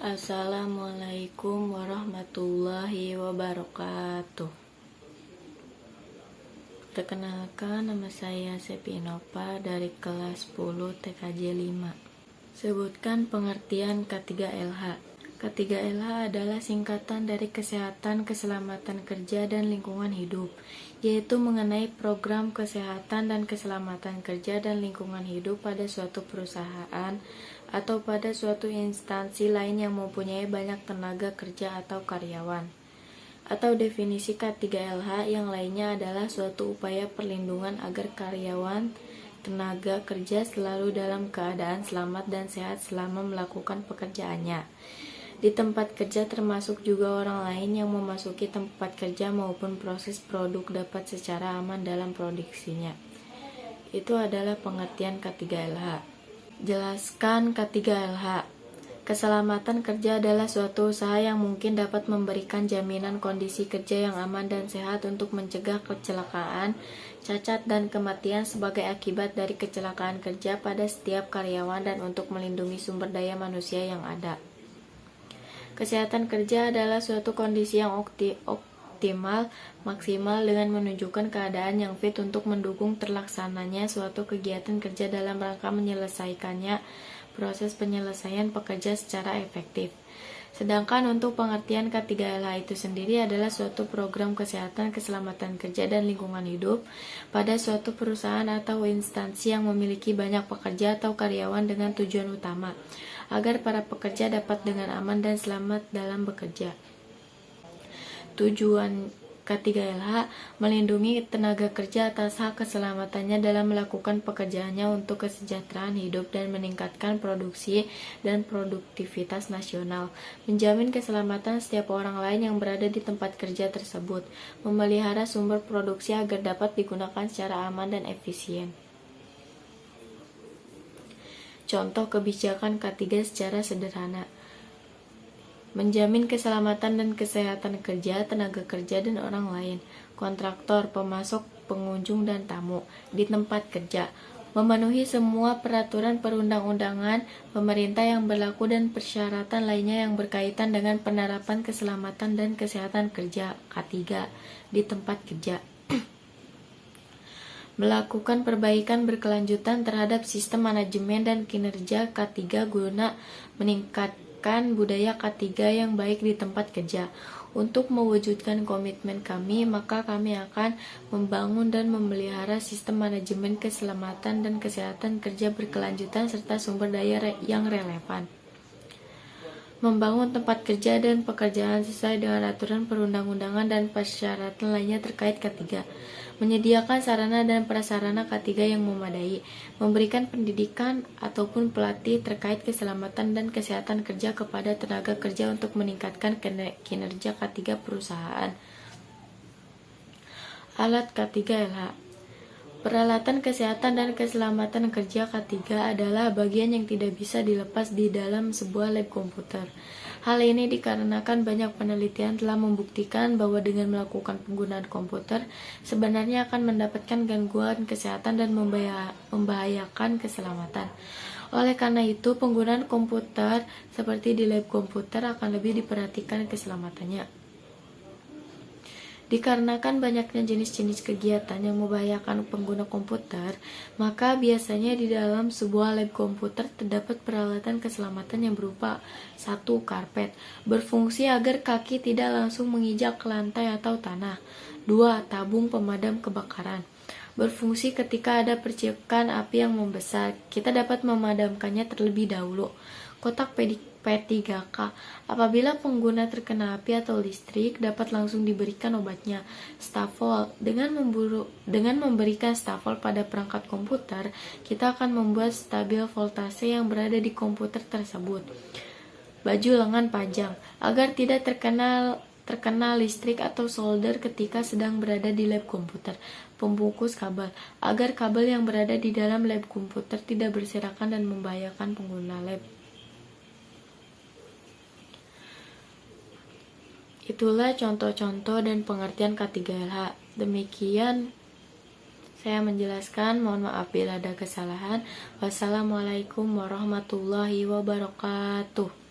Assalamualaikum warahmatullahi wabarakatuh. Perkenalkan, nama saya Sepinova dari kelas 10 TKJ 5. Sebutkan pengertian K3LH. K3LH adalah singkatan dari kesehatan, keselamatan kerja, dan lingkungan hidup, yaitu mengenai program kesehatan dan keselamatan kerja dan lingkungan hidup pada suatu perusahaan atau pada suatu instansi lain yang mempunyai banyak tenaga kerja atau karyawan. Atau definisi K3LH yang lainnya adalah suatu upaya perlindungan agar karyawan tenaga kerja selalu dalam keadaan selamat dan sehat selama melakukan pekerjaannya di tempat kerja, termasuk juga orang lain yang memasuki tempat kerja maupun proses produk dapat secara aman dalam produksinya. Itu adalah pengertian K3LH. Jelaskan K3LH. Keselamatan kerja adalah suatu usaha yang mungkin dapat memberikan jaminan kondisi kerja yang aman dan sehat untuk mencegah kecelakaan, cacat, dan kematian sebagai akibat dari kecelakaan kerja pada setiap karyawan dan untuk melindungi sumber daya manusia yang ada. Kesehatan kerja adalah suatu kondisi yang optimal, maksimal dengan menunjukkan keadaan yang fit untuk mendukung terlaksananya suatu kegiatan kerja dalam rangka menyelesaikannya proses penyelesaian pekerja secara efektif. Sedangkan untuk pengertian K3LH itu sendiri adalah suatu program kesehatan, keselamatan kerja, dan lingkungan hidup pada suatu perusahaan atau instansi yang memiliki banyak pekerja atau karyawan dengan tujuan utama agar para pekerja dapat dengan aman dan selamat dalam bekerja. Tujuan K3LH melindungi tenaga kerja atas hak keselamatannya dalam melakukan pekerjaannya untuk kesejahteraan hidup dan meningkatkan produksi dan produktivitas nasional, menjamin keselamatan setiap orang lain yang berada di tempat kerja tersebut, memelihara sumber produksi agar dapat digunakan secara aman dan efisien. Contoh kebijakan K3 secara sederhana. Menjamin keselamatan dan kesehatan kerja, tenaga kerja, dan orang lain, kontraktor, pemasok, pengunjung, dan tamu di tempat kerja, memenuhi semua peraturan perundang-undangan pemerintah yang berlaku dan persyaratan lainnya yang berkaitan dengan penerapan keselamatan dan kesehatan kerja K3 di tempat kerja. Melakukan perbaikan berkelanjutan terhadap sistem manajemen dan kinerja K3 guna meningkatkan budaya K3 yang baik di tempat kerja. Untuk mewujudkan komitmen kami, maka kami akan membangun dan memelihara sistem manajemen keselamatan dan kesehatan kerja berkelanjutan serta sumber daya yang relevan. Membangun tempat kerja dan pekerjaan sesuai dengan aturan perundang-undangan dan persyaratan lainnya terkait K3. Menyediakan sarana dan prasarana K3 yang memadai, memberikan pendidikan ataupun pelatih terkait keselamatan dan kesehatan kerja kepada tenaga kerja untuk meningkatkan kinerja K3 perusahaan. Alat K3LH. Peralatan kesehatan dan keselamatan kerja K3 adalah bagian yang tidak bisa dilepas di dalam sebuah lab komputer. Hal ini dikarenakan banyak penelitian telah membuktikan bahwa dengan melakukan penggunaan komputer sebenarnya akan mendapatkan gangguan kesehatan dan membahayakan keselamatan. Oleh karena itu, penggunaan komputer seperti di lab komputer akan lebih diperhatikan keselamatannya. Dikarenakan banyaknya jenis-jenis kegiatan yang membahayakan pengguna komputer, maka biasanya di dalam sebuah lab komputer terdapat peralatan keselamatan yang berupa 1. Karpet, berfungsi agar kaki tidak langsung menginjak lantai atau tanah. 2. Tabung pemadam kebakaran, berfungsi ketika ada percikan api yang membesar, kita dapat memadamkannya terlebih dahulu. Kotak P3K, apabila pengguna terkena api atau listrik, dapat langsung diberikan obatnya. Stafol, dengan memberikan stafol pada perangkat komputer, kita akan membuat stabil voltase yang berada di komputer tersebut. Baju lengan panjang, agar tidak terkena listrik atau solder ketika sedang berada di lab komputer. Pembungkus kabel, agar kabel yang berada di dalam lab komputer tidak berserakan dan membahayakan pengguna lab. Itulah contoh-contoh dan pengertian K3LH. Demikian saya menjelaskan, mohon maaf bila ada kesalahan. Wassalamualaikum warahmatullahi wabarakatuh.